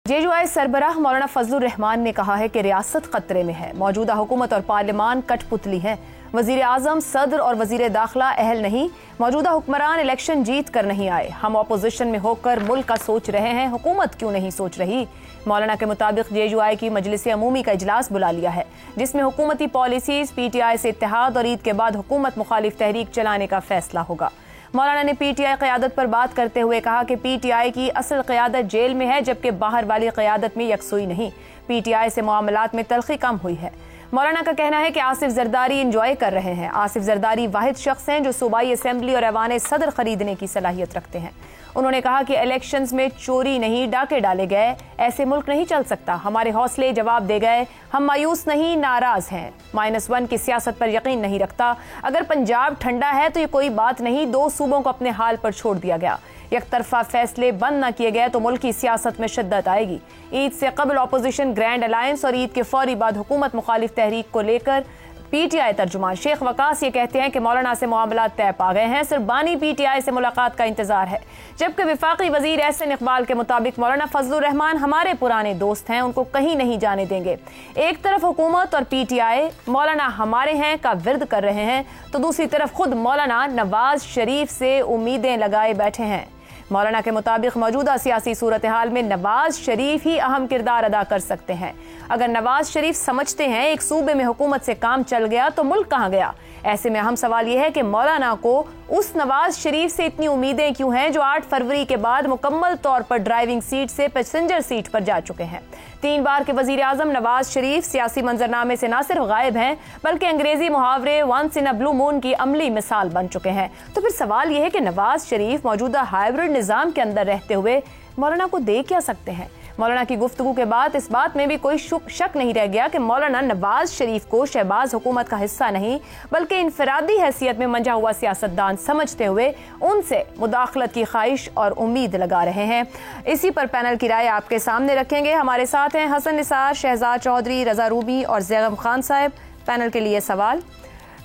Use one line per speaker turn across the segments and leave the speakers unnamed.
JUI सरबराह मौलाना फजलुर रहमान ने कहा है कि रियासत खतरे में है। मौजूदा हुकूमत और पार्लियामान कठपुतली हैं। वजीर आजम, सदर और वजीर दाखिला अहल नहीं। मौजूदा हुक्मरान इलेक्शन जीत कर नहीं आए। हम अपोजिशन में होकर मुल्क का सोच रहे हैं, हुकूमत क्यों नहीं सोच रही। मौलाना के मुताबिक JUI की मजलिस अमूमी का इजलास बुला लिया है, जिसमें हुकूमती पॉलिसीज, PTI से इत्तेहाद और ईद के बाद हुकूमत मुखालिफ तहरीक चलाने का फैसला होगा। मौलाना ने PTI क़यादत पर बात करते हुए कहा कि PTI की असल क़यादत जेल में है, जबकि बाहर वाली क़यादत में यकसुई नहीं। PTI से मामलात में तलखी कम हुई है। मौलाना का कहना है कि आसिफ जरदारी इंजॉय कर रहे हैं। आसिफ जरदारी वाहिद शख्स हैं जो सूबाई असेंबली और ऐवान सदर खरीदने की सलाहियत रखते हैं। उन्होंने कहा कि इलेक्शंस में चोरी नहीं, डाके डाले गए, ऐसे मुल्क नहीं चल सकता। हमारे हौसले जवाब दे गए, हम मायूस नहीं, नाराज हैं। -1 की सियासत पर यकीन नहीं रखता। अगर पंजाब ठंडा है तो ये कोई बात नहीं, 2 सूबों को अपने हाल पर छोड़ दिया गया। एक तरफा फैसले बंद न किए गए तो मुल्क की सियासत में शिद्दत आएगी। ईद से कबल अपोजिशन ग्रैंड अलायंस और ईद के फौरी बाद हुकूमत मुखालिफ तहरीक को लेकर PTI तर्जुमान शेख वकास ये कहते हैं कि मौलाना से मामलात तय पा गए हैं, सिर्फ बानी PTI से मुलाकात का इंतजार है। जबकि वफाकी वजीर एहसन इकबाल के मुताबिक मौलाना फजलुर रहमान हमारे पुराने दोस्त हैं, उनको कहीं नहीं जाने देंगे। एक तरफ हुकूमत और PTI मौलाना हमारे हैं का विर्द कर रहे हैं, तो दूसरी तरफ खुद मौलाना नवाज शरीफ से उम्मीदें लगाए बैठे हैं। मौलाना के मुताबिक मौजूदा सियासी सूरत हाल में नवाज शरीफ ही अहम किरदार अदा कर सकते हैं। अगर नवाज शरीफ समझते हैं एक सूबे में हुकूमत से काम चल गया तो मुल्क कहाँ गया। ऐसे में अहम सवाल यह है कि मौलाना को उस नवाज शरीफ से इतनी उम्मीदें क्यों हैं जो 8 फरवरी के बाद मुकम्मल तौर पर ड्राइविंग सीट से पैसेंजर सीट पर जा चुके हैं। 3 बार के वजीर आजम नवाज शरीफ सियासी मंजरनामे से न सिर्फ गायब हैं, बल्कि अंग्रेजी मुहावरे once in a blue moon की अमली मिसाल बन चुके हैं। तो फिर सवाल यह है कि नवाज शरीफ मौजूदा हाइब्रिड निजाम के अंदर रहते हुए मौलाना को दे क्या सकते हैं। मौलाना की गुफ्तगू के बाद इस बात में भी कोई शक नहीं रह गया कि मौलाना नवाज शरीफ को शहबाज हुकूमत का हिस्सा नहीं, बल्कि इनफरादी हैसियत में मंजा हुआ सियासतदान समझते हुए उनसे मुदाखलत की ख्वाहिश और उम्मीद लगा रहे हैं। इसी पर पैनल की राय आपके सामने रखेंगे। हमारे साथ हैं हसन निसार, शहजाद चौधरी, रजा रूबी और जैगम खान साहब। पैनल के लिए सवाल,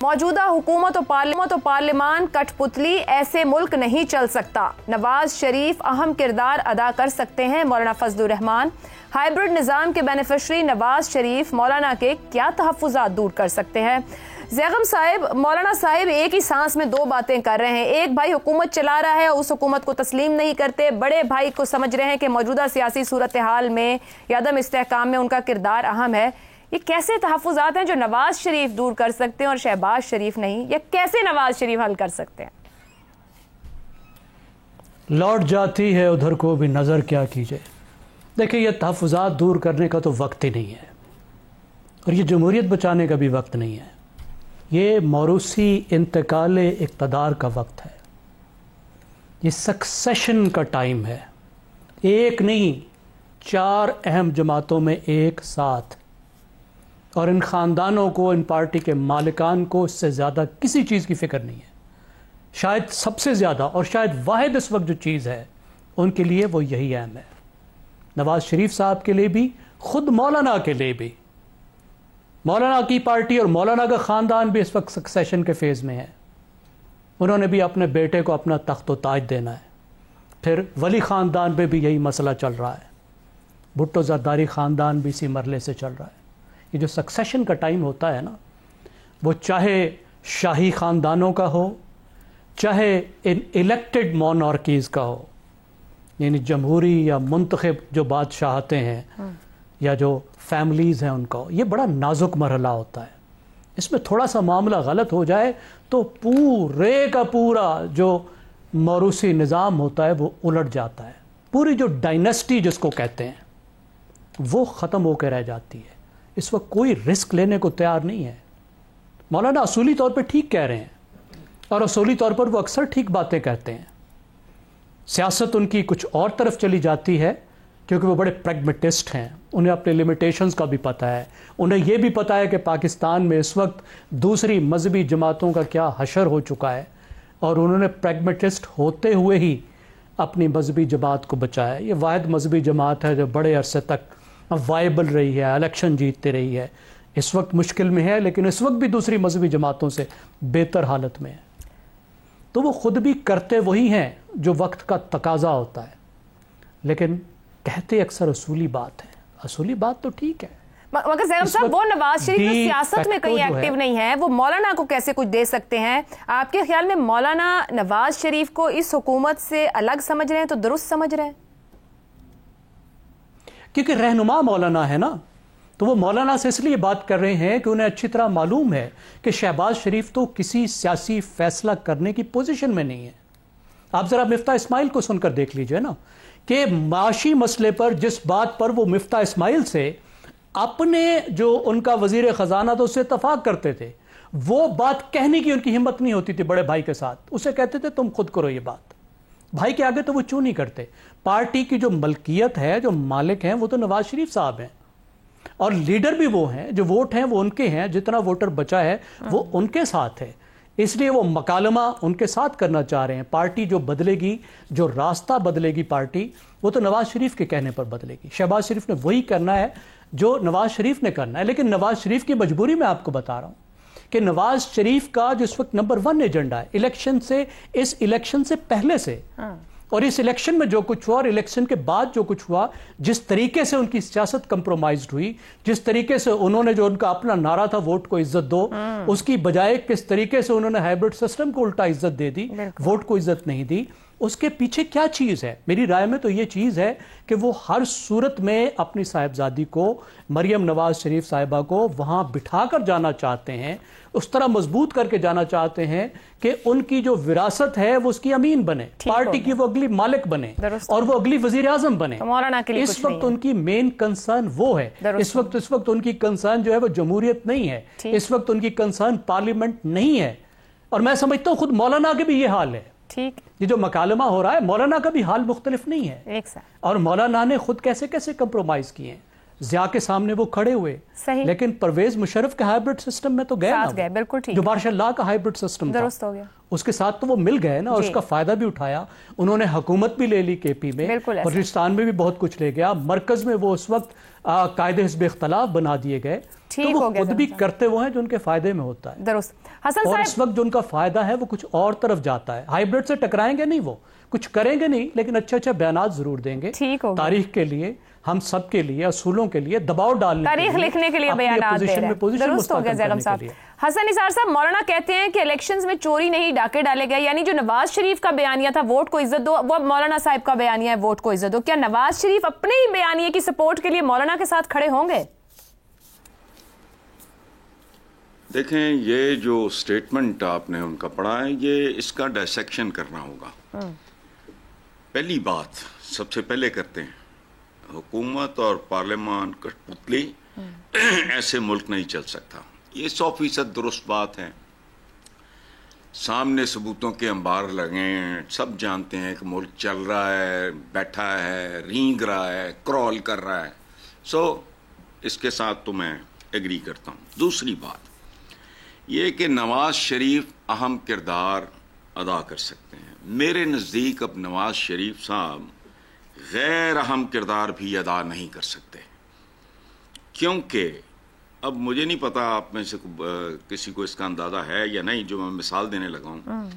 मौजूदा हुकूमत और पार्लियामान कठपुतली, ऐसे मुल्क नहीं चल सकता। नवाज शरीफ अहम किरदार अदा कर सकते हैं। मौलाना फजलुर रहमान, हाइब्रिड निज़ाम के बेनिफिशरी नवाज शरीफ मौलाना के क्या तहफ़्फ़ुज़ात दूर कर सकते हैं। जैगम साहिब, मौलाना साहिब एक ही सांस में 2 बातें कर रहे हैं। एक भाई हुकूमत चला रहा है, उस हुकूमत को तस्लीम नहीं करते। बड़े भाई को समझ रहे हैं कि मौजूदा सियासी सूरत हाल में या अदम इस्तेहकाम में उनका किरदार अहम है। ये कैसे तहफ़्फ़ुज़ात हैं जो नवाज शरीफ दूर कर सकते हैं और शहबाज शरीफ नहीं, या कैसे नवाज शरीफ हल कर सकते हैं।
लौट जाती है उधर को भी नज़र क्या कीजिए। देखिए, ये तहफ़्फ़ुज़ात दूर करने का तो वक्त ही नहीं है, और ये जमहूरियत बचाने का भी वक्त नहीं है। ये मौरूसी इंतकाल इक़्तिदार का वक्त है, ये सक्सेशन का टाइम है। एक नहीं, 4 अहम जमातों में एक साथ, और इन ख़ानदानों को, इन पार्टी के मालिकान को इससे ज़्यादा किसी चीज़ की फ़िक्र नहीं है। शायद सबसे ज़्यादा और शायद वाहिद इस वक्त जो चीज़ है उनके लिए वो यही अहम है। नवाज़ शरीफ साहब के लिए भी, ख़ुद मौलाना के लिए भी। मौलाना की पार्टी और मौलाना का ख़ानदान भी इस वक्त सक्सेशन के फ़ेज़ में है। उन्होंने भी अपने बेटे को अपना तख्त व ताज देना है। फिर वली ख़ानदान पे भी यही मसला चल रहा है। भुट्टो ज़रदारी ख़ानदान भी इसी मरले से चल रहा है। ये जो सक्सेशन का टाइम होता है ना, वो चाहे शाही ख़ानदानों का हो, चाहे इन इलेक्टेड मोनार्कीज़ का हो, यानी जमहूरी या मुंतखब जो बादशाहते हैं या जो फैमिलीज़ हैं उनका, ये बड़ा नाजुक मरहला होता है। इसमें थोड़ा सा मामला गलत हो जाए तो पूरे का पूरा जो मौरूसी निज़ाम होता है वो उलट जाता है। पूरी जो डायनेस्टी जिसको कहते हैं वो ख़त्म होकर रह जाती है। इस वक्त कोई रिस्क लेने को तैयार नहीं है। मौलाना असूली तौर पर ठीक कह रहे हैं, और असूली तौर पर वो अक्सर ठीक बातें कहते हैं। सियासत उनकी कुछ और तरफ चली जाती है क्योंकि वो बड़े प्रैग्मेटिस्ट हैं। उन्हें अपने लिमिटेशंस का भी पता है। उन्हें यह भी पता है कि पाकिस्तान में इस वक्त दूसरी मजहबी जमातों का क्या हशर हो चुका है, और उन्होंने प्रैग्मेटिस्ट होते हुए ही अपनी मजहबी जमात को बचाया। ये वाहिद मजहबी जमात है जो बड़े अरसे तक वाइबल रही है, इलेक्शन जीतती रही है। इस वक्त मुश्किल में है, लेकिन इस वक्त भी दूसरी मजहबी जमातों से बेहतर हालत में है। तो वो ख़ुद भी करते वही हैं जो वक्त का तकाजा होता है, लेकिन کہتے اکثر اصولی بات ہے، اصولی بات تو ٹھیک ہے،
مگر زیغم صاحب وہ نواز شریف جو سیاست میں کہیں ایکٹیو نہیں ہے وہ مولانا کو کیسے کچھ دے سکتے ہیں؟ آپ کے خیال میں مولانا نواز شریف کو اس حکومت سے الگ سمجھ رہے ہیں تو درست سمجھ رہے ہیں؟
کیونکہ رہنما مولانا ہے نا، تو وہ مولانا سے اس لیے بات کر رہے ہیں کہ انہیں اچھی طرح معلوم ہے کہ شہباز شریف تو کسی سیاسی فیصلہ کرنے کی پوزیشن میں نہیں ہے۔ آپ ذرا مفتاح اسماعیل کو سن کر دیکھ لیجئے نا، کہ معاشی مسئلے پر جس بات پر وہ مفتاح اسماعیل سے اپنے جو ان کا وزیر خزانہ تو اس سے اتفاق کرتے تھے، وہ بات کہنے کی ان کی ہمت نہیں ہوتی تھی بڑے بھائی کے ساتھ، اسے کہتے تھے تم خود کرو یہ بات، بھائی کے آگے تو وہ چوں نہیں کرتے۔ پارٹی کی جو ملکیت ہے، جو مالک ہیں، وہ تو نواز شریف صاحب ہیں، اور لیڈر بھی وہ ہیں، جو ووٹ ہیں وہ ان کے ہیں، جتنا ووٹر بچا ہے وہ ان کے ساتھ ہے، اس لیے وہ مکالمہ ان کے ساتھ کرنا چاہ رہے ہیں۔ پارٹی جو بدلے گی، جو راستہ بدلے گی پارٹی، وہ تو نواز شریف کے کہنے پر بدلے گی۔ شہباز شریف نے وہی کرنا ہے جو نواز شریف نے کرنا ہے، لیکن نواز شریف کی مجبوری میں آپ کو بتا رہا ہوں کہ نواز شریف کا جو اس وقت نمبر 1 ایجنڈا ہے، الیکشن سے، اس الیکشن سے پہلے سے اور اس الیکشن میں جو کچھ ہوا اور الیکشن کے بعد جو کچھ ہوا، جس طریقے سے ان کی سیاست کمپرومائزڈ ہوئی، جس طریقے سے انہوں نے جو ان کا اپنا نعرہ تھا ووٹ کو عزت دو، اس کی بجائے کس طریقے سے انہوں نے ہائبرڈ سسٹم کو الٹا عزت دے دی، ووٹ کو عزت نہیں دی، اس کے پیچھے کیا چیز ہے؟ میری رائے میں تو یہ چیز ہے کہ وہ ہر صورت میں اپنی صاحبزادی کو، مریم نواز شریف صاحبہ کو وہاں بٹھا کر جانا چاہتے ہیں، اس طرح مضبوط کر کے جانا چاہتے ہیں کہ ان کی جو وراثت ہے وہ اس کی امین بنے، پارٹی کی وہ اگلی مالک بنے اور وہ اگلی وزیر اعظم بنے۔ اس وقت ان کی مین کنسرن وہ ہے، اس وقت ان کی کنسرن جو ہے وہ جمہوریت نہیں ہے، اس وقت ان کی کنسرن پارلیمنٹ نہیں ہے، اور میں سمجھتا ہوں خود مولانا کے بھی یہ حال ہے۔ یہ جو مکالمہ ہو رہا ہے، مولانا کا بھی حال مختلف نہیں ہے، اور مولانا نے خود کیسے کیسے کمپرومائز کیے ہیں، ضیاء کے سامنے وہ کھڑے ہوئے، لیکن پرویز مشرف کے ہائبرڈ سسٹم میں تو گئے، جو مارشل لا کا ہائبرڈ سسٹم تھا، اس کے ساتھ تو وہ مل گئے نا، اور اس کا فائدہ بھی اٹھایا، انہوں نے حکومت بھی لے لی کے پی میں، بلوچستان میں بھی بہت کچھ لے گیا، مرکز میں وہ اس وقت قائد حزب اختلاف بنا دیے گئے، تو وہ خود بھی کرتے وہ ہیں جو ان کے فائدے میں ہوتا ہے، اور اس وقت جو ان کا فائدہ ہے وہ کچھ اور طرف جاتا ہے۔ ہائبرڈ سے ٹکرائیں گے نہیں، وہ کچھ کریں گے نہیں، لیکن اچھے اچھے بیانات ضرور دیں گے، تاریخ کے لیے، ہم سب کے لیے، اصولوں کے لیے، دباؤ ڈالنے کے لیے، تاریخ لکھنے کے لیے بیانات دے رہے ہیں۔ درست ہو گیا زیغم صاحب۔ حسن نثار صاحب، مولانا کہتے ہیں کہ الیکشنز میں چوری نہیں، ڈاکے ڈالے گئے، یعنی جو نواز شریف کا بیانیہ تھا ووٹ کو عزت دو، وہ مولانا صاحب کا بیانیہ ہے ووٹ کو عزت دو، کیا نواز شریف اپنے ہی بیانیے کی سپورٹ کے لیے مولانا کے ساتھ کھڑے ہوں گے؟
دیکھیں، یہ جو سٹیٹمنٹ آپ نے ان کا پڑھا ہے، یہ اس کا ڈائسیکشن کرنا ہوگا۔ پہلی بات سب سے پہلے کرتے ہیں، حکومت اور پارلیمان کٹ پتلی، ایسے ملک نہیں چل سکتا، یہ 100% درست بات ہے۔ سامنے ثبوتوں کے انبار لگیں، سب جانتے ہیں کہ ملک چل رہا ہے، بیٹھا ہے، رینگ رہا ہے، کرول کر رہا ہے، اس کے ساتھ تو میں ایگری کرتا ہوں۔ دوسری بات یہ کہ نواز شریف اہم کردار ادا کر سکتے ہیں۔ میرے نزدیک اب نواز شریف صاحب غیر اہم کردار بھی ادا نہیں کر سکتے، کیونکہ اب مجھے نہیں پتا آپ میں سے کسی کو اس کا اندازہ ہے یا نہیں، جو میں مثال دینے لگا ہوں۔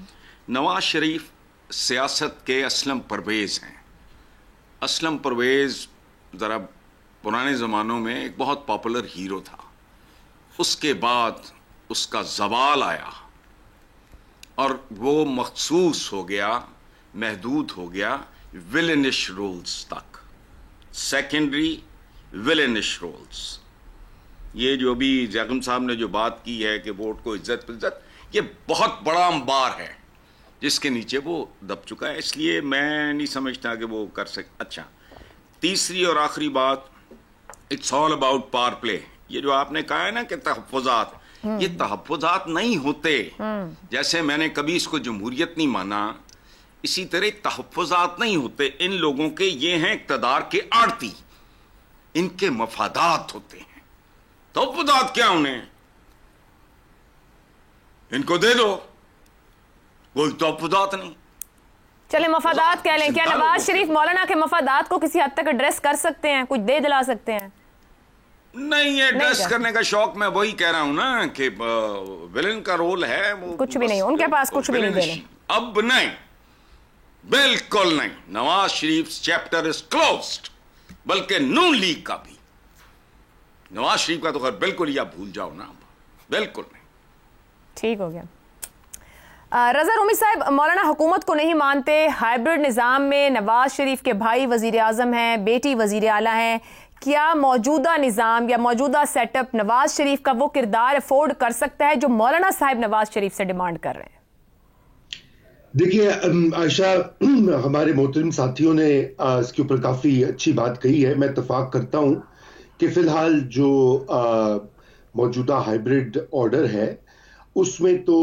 نواز شریف سیاست کے اسلم پرویز ہیں۔ اسلم پرویز ذرا پرانے زمانوں میں ایک بہت پاپولر ہیرو تھا، اس کے بعد اس کا زوال آیا اور وہ مخصوص ہو گیا، محدود ہو گیا ویلنش رولز تک، سیکنڈری ویلنش رولز۔ یہ جو بھی زیغم صاحب نے جو بات کی ہے کہ ووٹ کو عزت یہ بہت بڑا انبار ہے جس کے نیچے وہ دب چکا ہے، اس لیے میں نہیں سمجھتا کہ وہ کر سکے۔ اچھا، تیسری اور آخری بات، it's all about power play. یہ جو آپ نے کہا ہے نا کہ تحفظات، یہ تحفظات نہیں ہوتے، جیسے میں نے کبھی اس کو جمہوریت نہیں مانا، اسی طرح تحفظات نہیں ہوتے۔ ان لوگوں کے یہ ہیں اقتدار کے آڑتی، ان کے مفادات ہوتے ہیں۔ تحفظات کیا انہیں؟ ان کو دے دو، کوئی تحفظات نہیں۔
چلے مفادات کہہ لیں، کیا نواز شریف مولانا کے مفادات کو کسی حد تک ایڈریس کر سکتے ہیں، کچھ دے دلا سکتے ہیں؟
نہیں، ایڈریس کرنے کا شوق، میں وہی کہہ رہا ہوں نا کہ ویلن کا رول ہے، وہ
کچھ بھی نہیں، ان کے پاس کچھ بھی نہیں دینے۔
اب نہیں، بالکل نہیں، Nawaz Sharif chapter is closed, बल्कि नून लीग का भी। नवाज शरीफ का तो खैर बिल्कुल ही आप भूल जाओ ना, बिल्कुल नहीं।
ठीक हो गया। रजा रूमी साहब, मौलाना हुकूमत को नहीं मानते, हाइब्रिड निज़ाम में नवाज शरीफ के भाई वजीर आज़म हैं, बेटी वजीर आला हैं, क्या मौजूदा निज़ाम या मौजूदा सेटअप नवाज शरीफ का वो किरदार अफोर्ड कर सकता है जो मौलाना साहब नवाज शरीफ से डिमांड कर रहे हैं?
देखिए आयशा, हमारे मोहतरम साथियों ने इसके ऊपर काफ़ी अच्छी बात कही है। मैं इत्तफाक करता हूँ कि फ़िलहाल जो मौजूदा हाइब्रिड ऑर्डर है उसमें तो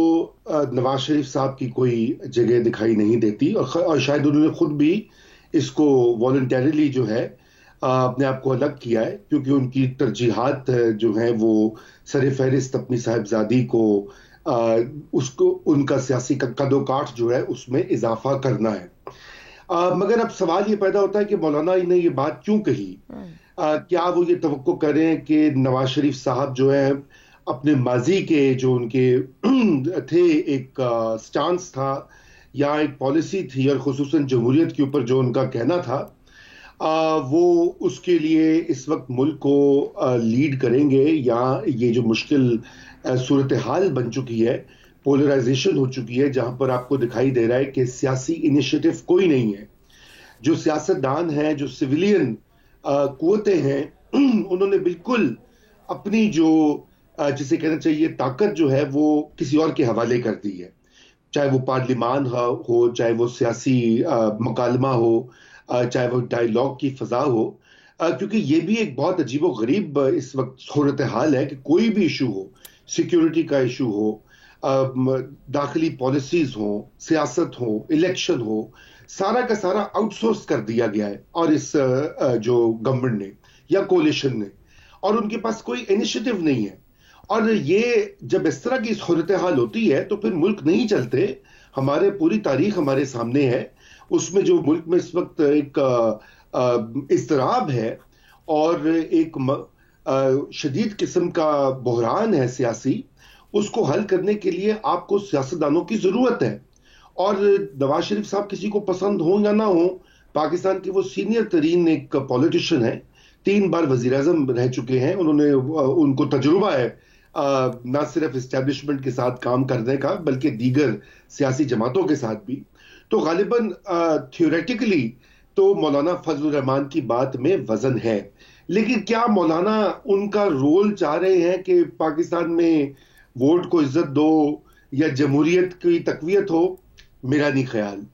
नवाज शरीफ साहब की कोई जगह दिखाई नहीं देती, और शायद उन्होंने खुद भी इसको वॉलंटरीली जो है अपने आप को अलग किया है, क्योंकि उनकी तरजीहात जो हैं वो सर फहरिस्त अपनी साहिबजादी को उसको उनका सियासी कदोकाठ जो है उसमें इजाफा करना है। मगर अब सवाल ये पैदा होता है कि मौलाना ने ये बात क्यों कही? क्या वो ये तवक्को करें कि नवाज शरीफ साहब जो है अपने माजी के जो उनके थे एक स्टांस था या एक पॉलिसी थी, और खुसूसन जमहूरियत के ऊपर जो उनका कहना था, वो उसके लिए इस वक्त मुल्क को लीड करेंगे, या ये जो मुश्किल सूरत हाल बन चुकी है, पोलराइजेशन हो चुकी है, जहां पर आपको दिखाई दे रहा है कि सियासी इनिशिएटिव कोई नहीं है। जो सियासतदान हैं, जो सिविलियन कुव्वतें हैं, उन्होंने बिल्कुल अपनी जो जिसे कहना चाहिए ताकत जो है वो किसी और के हवाले कर दी है, चाहे वो पार्लिमान हो, चाहे वो सियासी मकालमा हो, चाहे वो डायलॉग की फजा हो, क्योंकि ये भी एक बहुत अजीब व गरीब इस वक्त सूरत हाल है कि कोई भी इशू हो, सिक्योरिटी का इशू हो, दाखिली पॉलिसीज हो, सियासत हो, इलेक्शन हो, सारा का सारा आउटसोर्स कर दिया गया है, और इस जो गवर्नमेंट ने या कोलिशन ने, और उनके पास कोई इनिशिएटिव नहीं है। और ये जब इस तरह की सूरत हाल होती है तो फिर मुल्क नहीं चलते। हमारे पूरी तारीख हमारे सामने है, उसमें जो मुल्क में इस वक्त एक इज़्तिराब है और एक शदीद किस्म का बहरान है सियासी, उसको हल करने के लिए आपको सियासतदानों की ज़रूरत है। और नवाज शरीफ साहब किसी को पसंद हो या ना हो, पाकिस्तान के वो सीनियर तरीन एक पॉलिटिशियन है, 3 बार वज़ीर आज़म रह चुके हैं, उनको तजुर्बा है ना सिर्फ इस्टेब्लिशमेंट के साथ काम करने का बल्कि दीगर सियासी जमातों के साथ भी। तो गालिबन थियोरेटिकली तो मौलाना फजल रहमान की बात में वजन है, लेकिन क्या मौलाना उनका रोल चाह रहे हैं कि पाकिस्तान में वोट को इज्जत दो या जमहूरियत की तकवीयत हो? मेरा नहीं ख्याल।